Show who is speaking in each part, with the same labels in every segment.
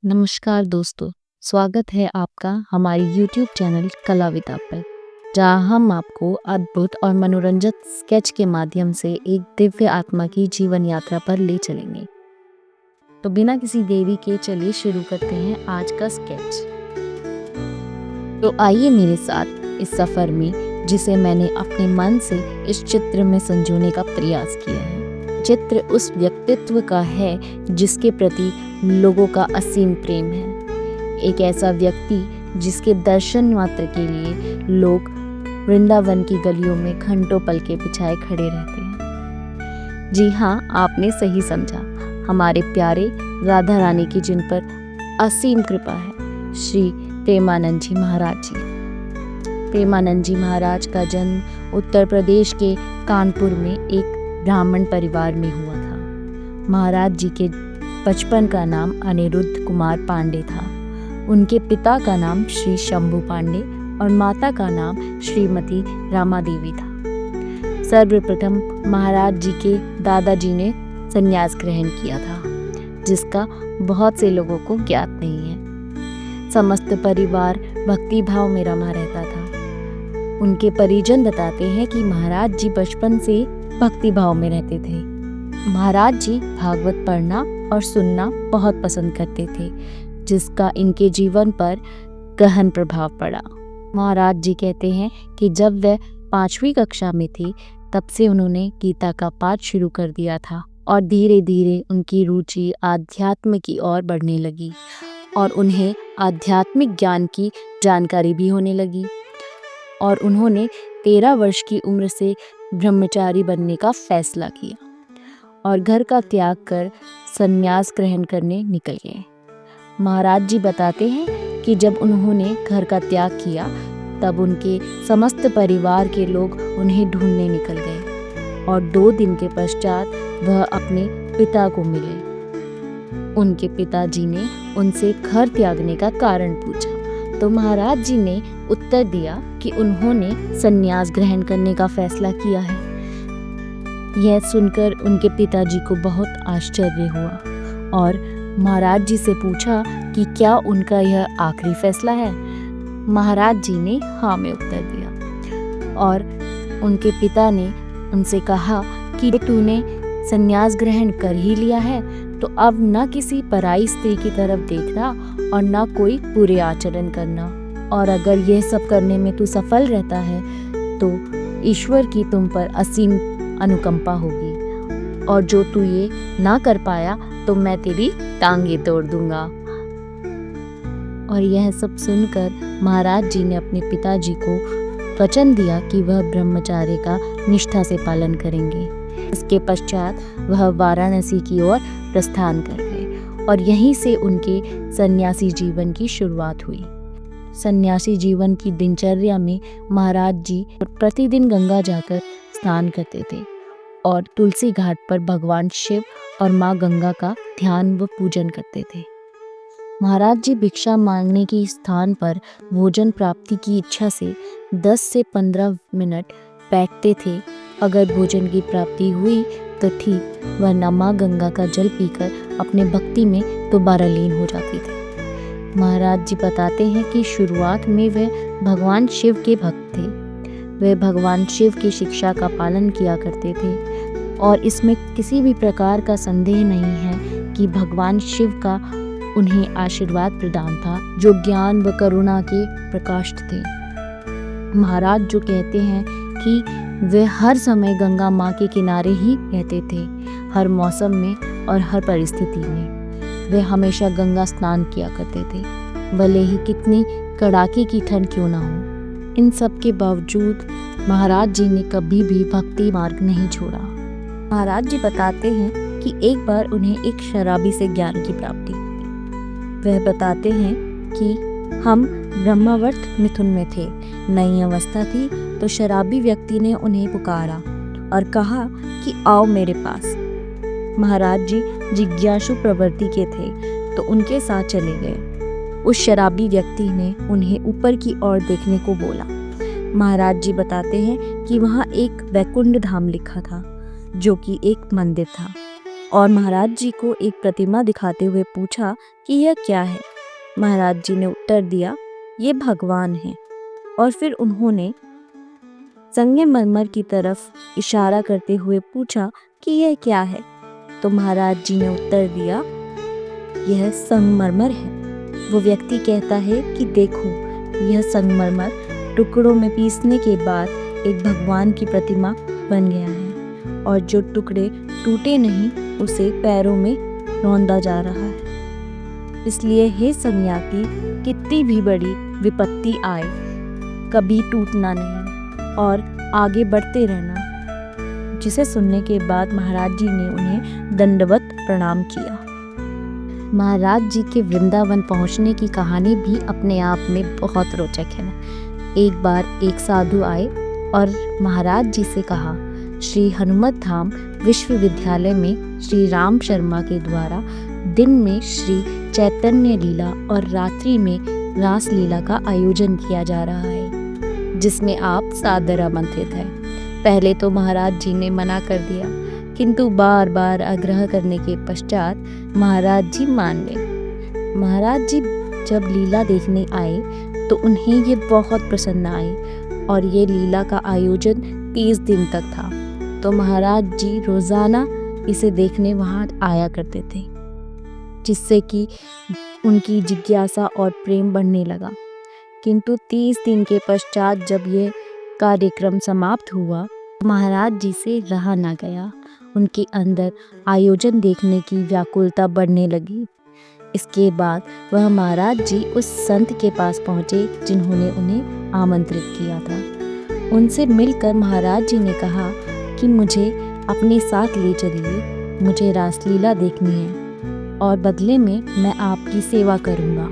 Speaker 1: नमस्कार दोस्तों, स्वागत है आपका हमारी YouTube चैनल कला विदा पर, जहां हम आपको अद्भुत और मनोरंजक स्केच के माध्यम से एक दिव्य आत्मा की जीवन यात्रा पर ले चलेंगे। तो बिना किसी देरी के चलिए शुरू करते हैं आज का स्केच। तो आइए मेरे साथ इस सफ़र में, जिसे मैंने अपने मन से इस चित्र में संजोने का प्रयास किया है। चित्र उस व्यक्तित्व का है जिसके प्रति लोगों का असीम प्रेम है। एक ऐसा व्यक्ति जिसके दर्शन मात्र के लिए लोग वृंदावन की गलियों में घंटों पलके बिछाए खड़े रहते हैं। जी हाँ, आपने सही समझा, हमारे प्यारे राधा रानी की जिन पर असीम कृपा है, श्री प्रेमानंद जी महाराज जी। प्रेमानंद जी महाराज का जन्म उत्तर प्रदेश के कानपुर में एक ब्राह्मण परिवार में हुआ था। महाराज जी के बचपन का नाम अनिरुद्ध कुमार पांडे था। उनके पिता का नाम श्री शंभू पांडे और माता का नाम श्रीमती रामा देवी था। सर्वप्रथम महाराज जी के दादाजी ने संन्यास ग्रहण किया था, जिसका बहुत से लोगों को ज्ञात नहीं है। समस्त परिवार भक्ति भाव में रमा रहता था। उनके परिजन बताते हैं कि महाराज जी बचपन से भक्ति भाव में रहते थे। महाराज जी भागवत पढ़ना और सुनना बहुत पसंद करते थे, जिसका इनके जीवन पर गहन प्रभाव पड़ा। महाराज जी कहते हैं कि जब वह 5वीं कक्षा में थे, तब से उन्होंने गीता का पाठ शुरू कर दिया था और धीरे धीरे उनकी रुचि आध्यात्म की ओर बढ़ने लगी और उन्हें आध्यात्मिक ज्ञान की जानकारी भी होने लगी। और उन्होंने 13 वर्ष की उम्र से ब्रह्मचारी बनने का फैसला किया और घर का त्याग कर संन्यास ग्रहण करने निकल गए। महाराज जी बताते हैं कि जब उन्होंने घर का त्याग किया, तब उनके समस्त परिवार के लोग उन्हें ढूंढने निकल गए और 2 दिन के पश्चात वह अपने पिता को मिले। उनके पिताजी ने उनसे घर त्यागने का कारण पूछा, तो महाराज जी ने उत्तर दिया कि उन्होंने संन्यास ग्रहण करने का फैसला किया है। यह सुनकर उनके पिताजी को बहुत आश्चर्य हुआ और महाराज जी से पूछा कि क्या उनका यह आखिरी फैसला है। महाराज जी ने हाँ में उत्तर दिया और उनके पिता ने उनसे कहा कि तूने संन्यास ग्रहण कर ही लिया है, तो अब न किसी पराई स्त्री की तरफ देखना और न कोई बुरे आचरण करना, और अगर यह सब करने में तू सफल रहता है तो ईश्वर की तुम पर असीम अनुकंपा होगी, और जो तू ये ना कर पाया तो मैं तेरी टांगे तोड़ दूंगा। और यह सब सुनकर महाराज जी ने अपने पिताजी को वचन दिया कि वह ब्रह्मचार्य का निष्ठा से पालन करेंगे। इसके पश्चात वह वाराणसी की ओर प्रस्थान कर गए और यहीं से उनके सन्यासी जीवन की शुरुआत हुई। सन्यासी जीवन की दिनचर्या में महाराज जी प्रतिदिन गंगा जाकर स्नान करते थे और तुलसी घाट पर भगवान शिव और माँ गंगा का ध्यान व पूजन करते थे। महाराज जी भिक्षा मांगने के स्थान पर भोजन प्राप्ति की इच्छा से 10 से 15 मिनट बैठते थे। अगर भोजन की प्राप्ति हुई तो ठीक, वरना माँ गंगा का जल पीकर अपने भक्ति में दोबारा लीन हो जाती थी। महाराज जी बताते हैं कि शुरुआत में वे भगवान शिव के भक्त थे। वे भगवान शिव की शिक्षा का पालन किया करते थे और इसमें किसी भी प्रकार का संदेह नहीं है कि भगवान शिव का उन्हें आशीर्वाद प्रदान था, जो ज्ञान व करुणा के प्रकाश थे। महाराज जो कहते हैं कि वे हर समय गंगा माँ के किनारे ही रहते थे, हर मौसम में और हर परिस्थिति में। वे हमेशा गंगा स्नान किया करते थे, भले ही कितनी कड़ाके की ठंड क्यों ना हो। इन सब के बावजूद महाराज जी ने कभी भी भक्ति मार्ग नहीं छोड़ा। महाराज जी बताते हैं कि एक बार उन्हें एक शराबी से ज्ञान की प्राप्ति हुई। वह बताते हैं कि हम ब्रह्मावर्त मिथुन में थे, नई अवस्था थी, तो शराबी व्यक्ति ने उन्हें पुकारा और कहा कि आओ मेरे पास। महाराज जी जिज्ञासु प्रवृत्ति के थे, तो उनके साथ चले गए। उस शराबी व्यक्ति ने उन्हें ऊपर की ओर देखने को बोला। महाराज जी बताते हैं कि वहाँ एक वैकुंठ धाम लिखा था, जो कि एक मंदिर था। और महाराज जी को एक प्रतिमा दिखाते हुए पूछा कि यह क्या है। महाराज जी ने उत्तर दिया, ये भगवान हैं। और फिर उन्होंने संगमरमर की तरफ इशारा करते हुए पूछा कि यह क्या है। तो महाराज जी ने उत्तर दिया, यह संगमरमर है। वो व्यक्ति कहता है कि देखो, यह संगमरमर टुकड़ों में पीसने के बाद एक भगवान की प्रतिमा बन गया है, और जो टुकड़े टूटे नहीं उसे पैरों में रौंदा जा रहा है। इसलिए हे सन्यासी, कितनी भी बड़ी विपत्ति आए, कभी टूटना नहीं और आगे बढ़ते रहना। जिसे सुनने के बाद महाराज जी ने उन्हें दंडवत प्रणाम किया। महाराज जी के वृंदावन पहुंचने की कहानी भी अपने आप में बहुत रोचक है। एक बार एक साधु आए और महाराज जी से कहा, श्री हनुमत धाम विश्वविद्यालय में श्री राम शर्मा के द्वारा दिन में श्री चैतन्य लीला और रात्रि में रास लीला का आयोजन किया जा रहा है, जिसमें आप सादर आमंत्रित हैं। पहले तो महाराज जी ने मना कर दिया, किंतु बार बार आग्रह करने के पश्चात महाराज जी मान गए। महाराज जी जब लीला देखने आए तो उन्हें ये बहुत पसंद आई, और ये लीला का आयोजन 30 दिन तक था। तो महाराज जी रोजाना इसे देखने वहाँ आया करते थे, जिससे कि उनकी जिज्ञासा और प्रेम बढ़ने लगा। किंतु 30 दिन के पश्चात जब ये कार्यक्रम समाप्त हुआ, महाराज जी से रहा ना गया। उनके अंदर आयोजन देखने की व्याकुलता बढ़ने लगी। इसके बाद वह महाराज जी उस संत के पास पहुँचे जिन्होंने उन्हें आमंत्रित किया था। उनसे मिलकर महाराज जी ने कहा कि मुझे अपने साथ ले चलिए, मुझे रासलीला देखनी है और बदले में मैं आपकी सेवा करूँगा।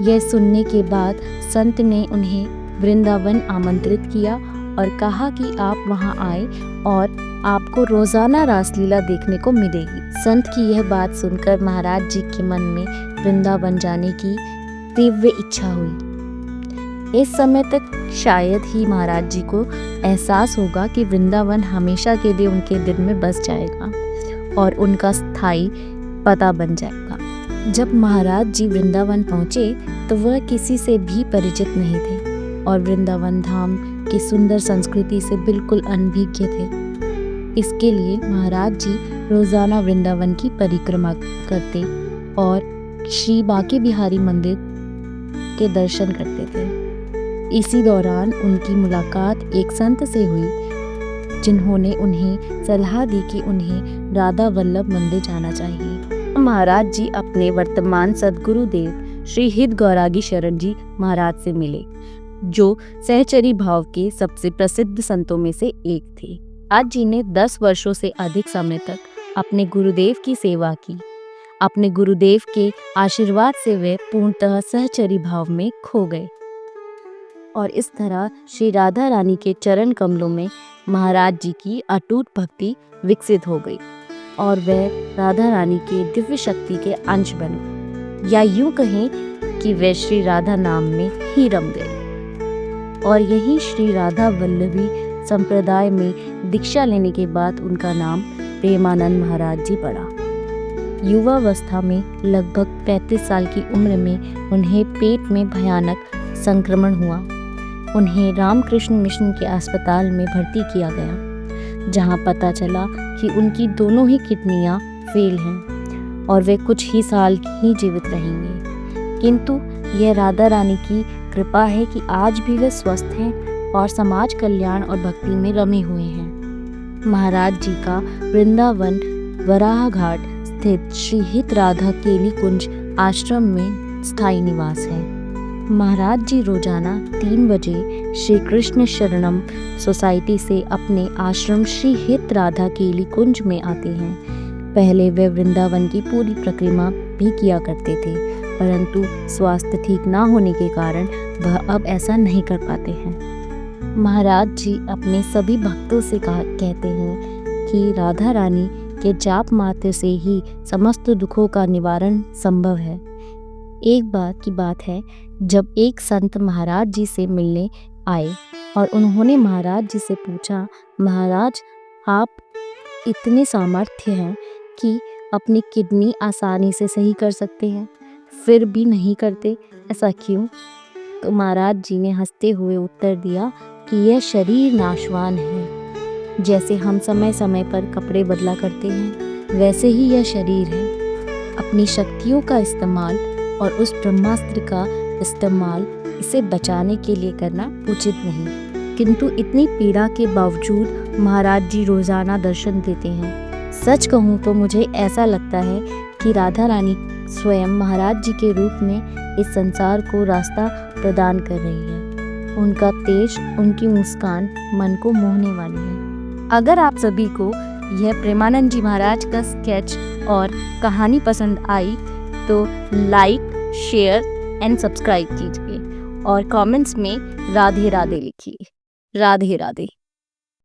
Speaker 1: यह सुनने के बाद संत ने उन्हें वृंदावन आमंत्रित किया और कहा कि आप वहाँ आए और आपको रोजाना रासलीला देखने को मिलेगी। संत की यह बात सुनकर महाराज जी के मन में वृंदावन जाने की तीव्र इच्छा हुई। इस समय तक शायद ही महाराज जी को एहसास होगा कि वृंदावन हमेशा के लिए उनके दिल में बस जाएगा और उनका स्थायी पता बन जाएगा। जब महाराज जी वृंदावन पहुँचे तो वह किसी से भी परिचित नहीं थे और वृंदावन धाम की सुंदर संस्कृति से बिल्कुल अनभिज्ञ थे। इसके लिए महाराज जी रोजाना वृंदावन की परिक्रमा करते और श्री बांके बिहारी मंदिर के दर्शन करते थे। इसी दौरान उनकी मुलाकात एक संत से हुई, जिन्होंने उन्हें सलाह दी कि उन्हें राधा वल्लभ मंदिर जाना चाहिए। महाराज जी अपने वर्तमान सद्गुरुदेव श्री हित गौरागी शरण जी महाराज से मिले, जो सहचरी भाव के सबसे प्रसिद्ध संतों में से एक थे। महाराज जी ने 10 वर्षों से अधिक समय तक अपने गुरुदेव की सेवा की। अपने गुरुदेव के आशीर्वाद से वे पूर्णतः सहचरी भाव में खो गए और इस तरह श्री राधा रानी के चरण कमलों में महाराज जी की अटूट भक्ति विकसित हो गई और वह राधा रानी के दिव्य शक्ति के अंश बने, या यूं कहें कि वे श्री राधा नाम में ही रम गए। और यही श्री राधा वल्लभी संप्रदाय में दीक्षा लेने के बाद उनका नाम प्रेमानंद महाराज जी पड़ा। युवावस्था में लगभग 35 साल की उम्र में उन्हें पेट में भयानक संक्रमण हुआ। उन्हें रामकृष्ण मिशन के अस्पताल में भर्ती किया गया, जहां पता चला कि उनकी दोनों ही किडनियां फेल हैं और वे कुछ ही साल ही जीवित रहेंगे। किंतु यह राधा रानी की कृपा है कि आज भी वे स्वस्थ हैं और समाज कल्याण और भक्ति में रमे हुए हैं। महाराज जी का वृंदावन वराह घाट स्थित श्री हित राधा केली कुंज आश्रम में स्थायी निवास है। महाराज जी रोजाना 3 बजे श्री कृष्ण शरणम सोसाइटी से अपने आश्रम श्री हित राधा केली कुंज में आते हैं। पहले वे वृंदावन की पूरी परिक्रमा भी किया करते थे, परंतु स्वास्थ्य ठीक ना होने के कारण वह अब ऐसा नहीं कर पाते हैं। महाराज जी अपने सभी भक्तों से कहते हैं कि राधा रानी के जाप मात्र से ही समस्त दुखों का निवारण संभव है। एक बार की बात है, जब एक संत महाराज जी से मिलने आए और उन्होंने महाराज जी से पूछा, महाराज आप इतने सामर्थ्य हैं कि अपनी किडनी आसानी से सही कर सकते हैं, फिर भी नहीं करते, ऐसा क्यों? तो महाराज जी ने हंसते हुए उत्तर दिया कि यह शरीर नाशवान है। जैसे हम समय समय पर कपड़े बदला करते हैं, वैसे ही यह शरीर है। अपनी शक्तियों का इस्तेमाल और उस ब्रह्मास्त्र का इस्तेमाल इसे बचाने के लिए करना उचित नहीं। किंतु इतनी पीड़ा के बावजूद महाराज जी रोजाना दर्शन देते हैं। सच कहूँ तो मुझे ऐसा लगता है कि राधा रानी स्वयं महाराज जी के रूप में इस संसार को रास्ता प्रदान कर रही है। उनका तेज, उनकी मुस्कान मन को मोहने वाली है। अगर आप सभी को यह प्रेमानंद जी महाराज का स्केच और कहानी पसंद आई तो लाइक, शेयर एंड सब्सक्राइब कीजिए और कमेंट्स में राधे राधे लिखिए। राधे राधे।